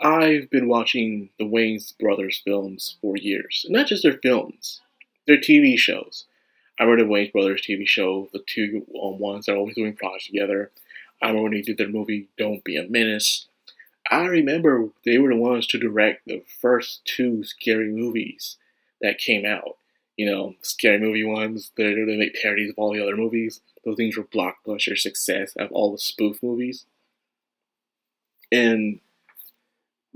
I've been watching the Wayans brothers films for years. And not just their films, their TV shows. I remember the Wayans brothers TV show, the two ones that are always doing projects together. I remember when they did their movie Don't Be a Menace. I remember they were the ones to direct the first two scary movies that came out. Scary movie ones. They make parodies of all the other movies. Those things were blockbuster success of all the spoof movies. And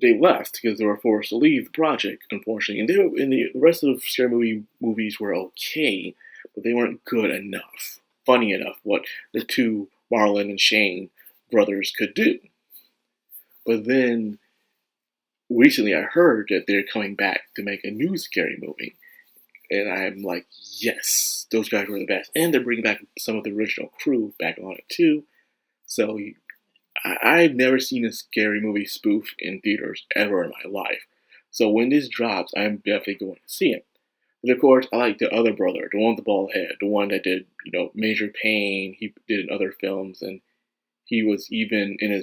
they left because they were forced to leave the project, unfortunately. And the rest of the scary movies were okay, but they weren't good enough, funny enough, what the two Marlon and Shane brothers could do. But then recently I heard that they're coming back to make a new scary movie. And I'm like, yes, those guys were the best. And they're bringing back some of the original crew back on it too. So I've never seen a scary movie spoof in theaters ever in my life. So when this drops, I'm definitely going to see it. But of course, I like the other brother, the one with the bald head, the one that did, Major Pain. He did in other films, and he was even in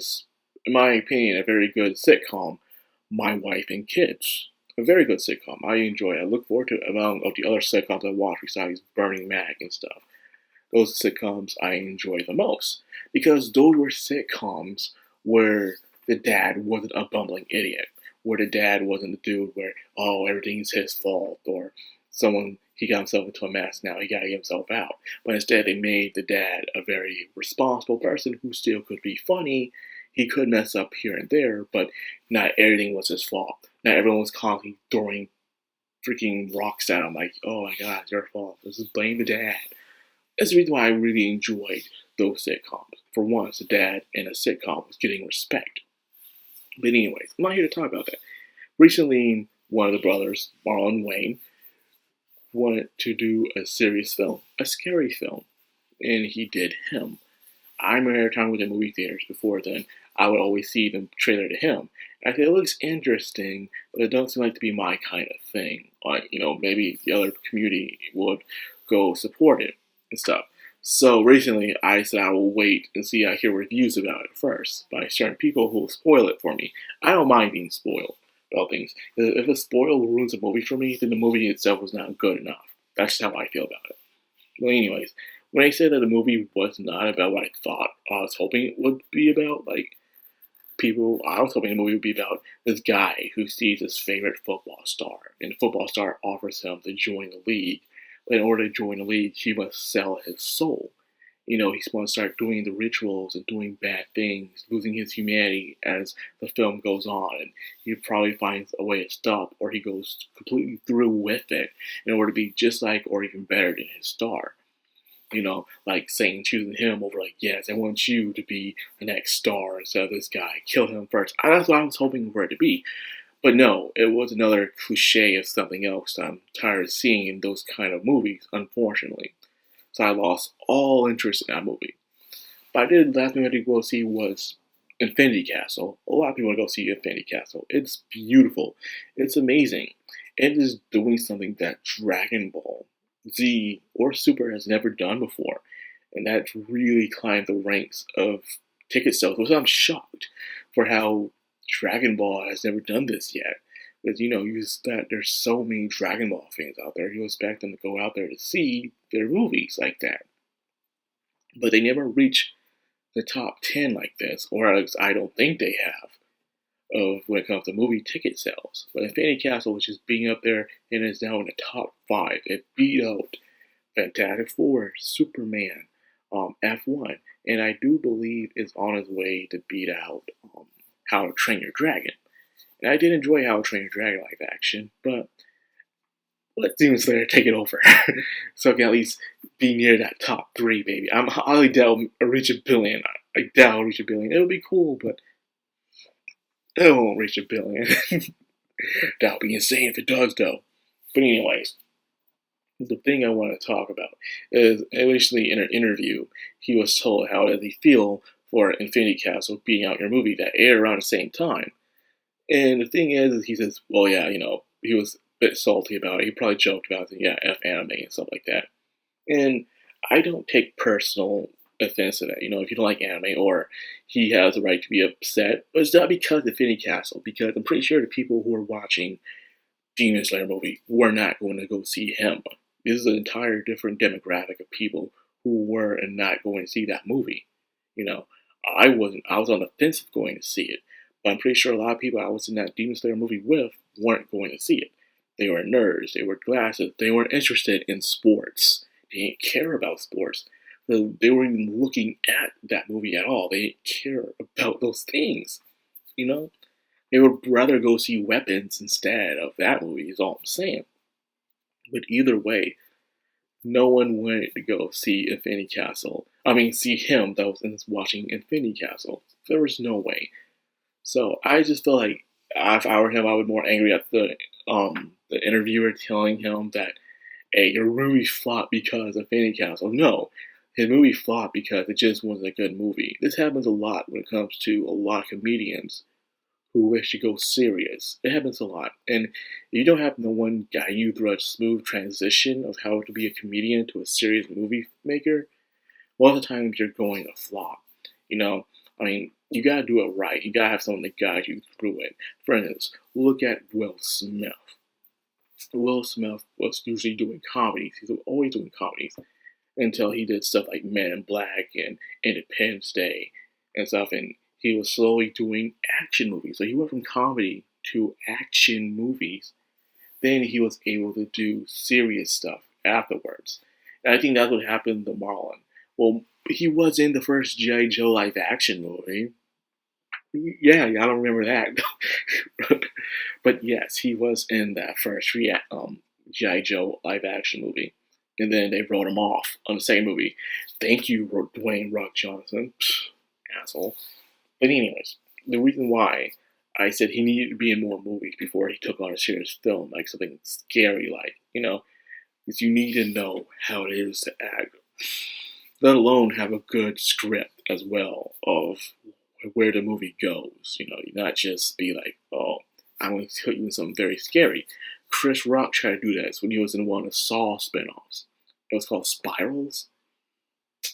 my opinion, a very good sitcom, My Wife and Kids. A very good sitcom. I enjoy it. I look forward to it among of the other sitcoms I watch besides Burning Mag and stuff. Those sitcoms I enjoy the most because those were sitcoms where the dad wasn't a bumbling idiot, where the dad wasn't the dude where everything's his fault or he got himself into a mess now he gotta get himself out. But instead they made the dad a very responsible person who still could be funny. He could mess up here and there, but not everything was his fault. Not everyone was constantly throwing freaking rocks at him like, oh my god, it's your fault. This is blame the dad. That's the reason why I really enjoyed those sitcoms. For once, a dad in a sitcom was getting respect. But anyways, I'm not here to talk about that. Recently, one of the brothers, Marlon Wayne, wanted to do a serious film, a scary film, and he did Him. I remember every time we were in movie theaters before then, I would always see the trailer to Him. And I said, it looks interesting, but it doesn't seem like to be my kind of thing. Maybe the other community would go support it and stuff. So recently, I said I will wait and hear reviews about it first by certain people who will spoil it for me. I don't mind being spoiled about things. If a spoil ruins a movie for me, then the movie itself was not good enough. That's just how I feel about it. Well, anyways, when I said that the movie was not about what I thought I was hoping it would be about, I was hoping the movie would be about this guy who sees his favorite football star, and the football star offers him to join the league. But in order to join the league, he must sell his soul. He's going to start doing the rituals and doing bad things, losing his humanity as the film goes on. And he probably finds a way to stop, or he goes completely through with it in order to be just like or even better than his star. Like saying, choosing him over, yes, I want you to be the next star instead of this guy. Kill him first. That's what I was hoping for it to be. But no, it was another cliche of something else I'm tired of seeing in those kind of movies, unfortunately. So I lost all interest in that movie. But last movie I did go see was Infinity Castle. A lot of people want to go see Infinity Castle. It's beautiful. It's amazing. It is doing something that Dragon Ball Z or Super has never done before. And that's really climbed the ranks of ticket sales, which I'm shocked for how Dragon Ball has never done this yet. Because, there's so many Dragon Ball fans out there. You expect them to go out there to see their movies like that. But they never reach the top 10 like this, or at least I don't think they have, of when it comes to movie ticket sales. But Infinity Castle is just being up there and is now in the top 5. It beat out Fantastic Four, Superman, F1, and I do believe it's on its way to beat out How to Train Your Dragon. And I did enjoy How to Train Your Dragon live action, but let Demon Slayer take it over, so I can at least be near that top 3, baby. I highly doubt I'll reach a billion. I doubt I'll reach a billion. It would be cool, but it won't reach a billion. That would be insane if it does, though. But anyways, the thing I want to talk about is, initially in an interview, he was told how does he feel for Infinity Castle beating out your movie that aired around the same time. And the thing is he says, well, yeah, he was a bit salty about it. He probably joked about it, yeah, F anime and stuff like that. And I don't take personal offense to that. If you don't like anime, or he has the right to be upset, but it's not because of Infinity Castle. Because I'm pretty sure the people who are watching Demon Slayer movie were not going to go see him. This is an entire different demographic of people who were and not going to see that movie. I wasn't. I was on the fence of going to see it, but I'm pretty sure a lot of people I was in that Demon Slayer movie with weren't going to see it. They were nerds. They were glasses. They weren't interested in sports. They didn't care about sports. They weren't even looking at that movie at all. They didn't care about those things. They would rather go see Weapons instead of that movie. Is all I'm saying. But either way, no one wanted to go see Infinity Castle. See him that was watching Infinity Castle. There was no way. So I just feel like if I were him, I would be more angry at the interviewer telling him that, hey, your movie flopped because of Infinity Castle. No, his movie flopped because it just wasn't a good movie. This happens a lot when it comes to a lot of comedians who wish to go serious. It happens a lot. And if you don't have no one guide you through a smooth transition of how to be a comedian to a serious movie maker, most of the time you're going to flop. You gotta do it right. You gotta have someone to guide you through it. For instance, look at Will Smith. Will Smith was usually doing comedies. He's always doing comedies until he did stuff like Men in Black and Independence Day and stuff. And he was slowly doing action movies. So he went from comedy to action movies. Then he was able to do serious stuff afterwards. And I think that's what happened to Marlon. Well, he was in the first G.I. Joe live action movie. Yeah, I don't remember that. But yes, he was in that first G.I. Joe live action movie. And then they wrote him off on the same movie. Thank you, Dwayne Rock Johnson. Asshole. But anyways, the reason why I said he needed to be in more movies before he took on a serious film, like something scary, is you need to know how it is to act, let alone have a good script as well of where the movie goes. You not just be like, oh, I'm going to put you in something very scary. Chris Rock tried to do that when he was in one of the Saw spinoffs. It was called Spirals.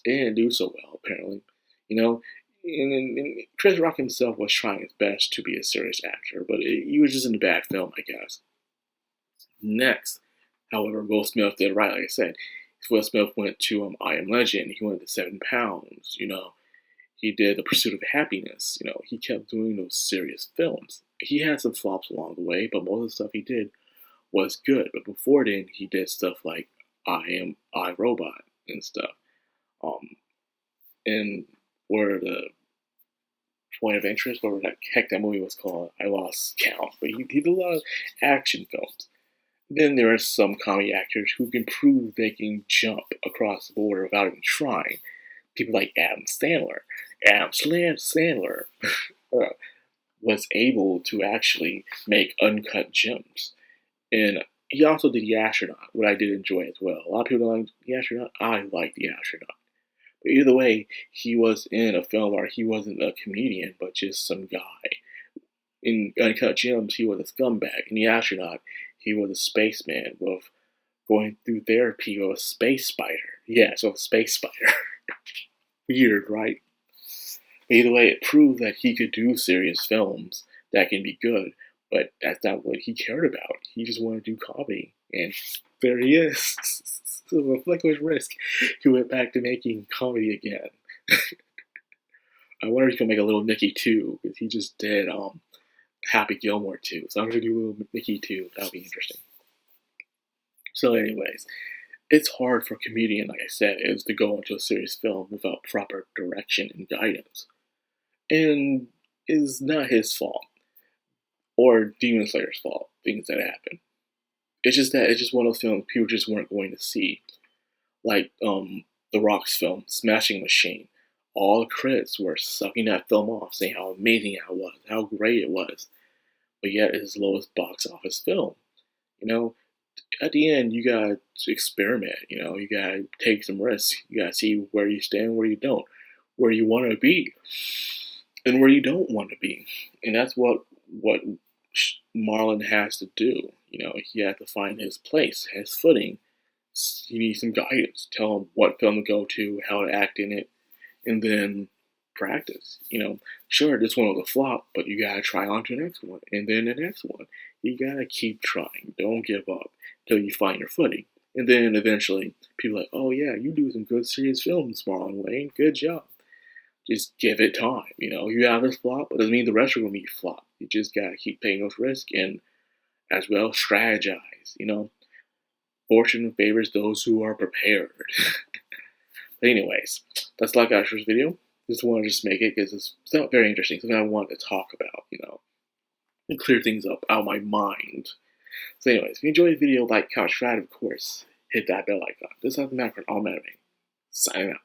It didn't do so well, apparently. And Chris Rock himself was trying his best to be a serious actor, but he was just in a bad film, I guess. Next, however, Will Smith did right, like I said. Will Smith went to I Am Legend. He went to 7 Pounds. He did The Pursuit of Happiness. He kept doing those serious films. He had some flops along the way, but most of the stuff he did was good. But before then, he did stuff like I, Robot and stuff. And where the Point of Interest, whatever the heck that movie was called, I lost count. But he did a lot of action films. Then there are some comedy actors who can prove they can jump across the border without even trying. People like Adam Sandler. Adam Sandler was able to actually make uncut gems. And he also did The Astronaut, what I did enjoy as well. A lot of people don't like The Astronaut. I like The Astronaut. But either way, he was in a film where he wasn't a comedian, but just some guy. In Uncut Gems, he was a scumbag. In The Astronaut, he was a spaceman with going through therapy with a space spider. Yeah, so a space spider. Weird, right? But either way, it proved that he could do serious films that can be good, but that's not what he cared about. He just wanted to do comedy, and there he is. So reflect his risk. He went back to making comedy again. I wonder if he can make a Little Nicky too, because he just did Happy Gilmore too. So I'm gonna do Little Nicky too. That'll be interesting. So, anyways, it's hard for a comedian, like I said, is to go into a serious film without proper direction and guidance, and it's not his fault or Demon Slayer's fault. Things that happen. It's just one of those films people just weren't going to see. Like The Rock's film, Smashing Machine. All the critics were sucking that film off, saying how amazing it was, how great it was. But yet it's his lowest box office film. At the end, you gotta experiment. You gotta take some risks. You gotta see where you stand, where you don't, where you want to be, and where you don't want to be. And that's what Marlon has to do. He has to find his place, his footing. He needs some guidance. Tell him what film to go to, how to act in it, and then practice. Sure, this one will flop, but you gotta try on to the next one, and then the next one. You gotta keep trying. Don't give up until you find your footing. And then eventually, people are like, oh yeah, you do some good serious films, Marlon Wayne. Good job. Just give it time. You have this flop, but it doesn't mean the rest are gonna be flop. You just gotta keep taking those risks and as well strategize. Fortune favors those who are prepared. But anyways, that's like our first video. Just want to just make it because it's not very interesting. Something I want to talk about, and clear things up out of my mind. So anyways, if you enjoyed the video, like, comment, subscribe, of course, hit that bell icon. This is the Madcrownxox, signing out.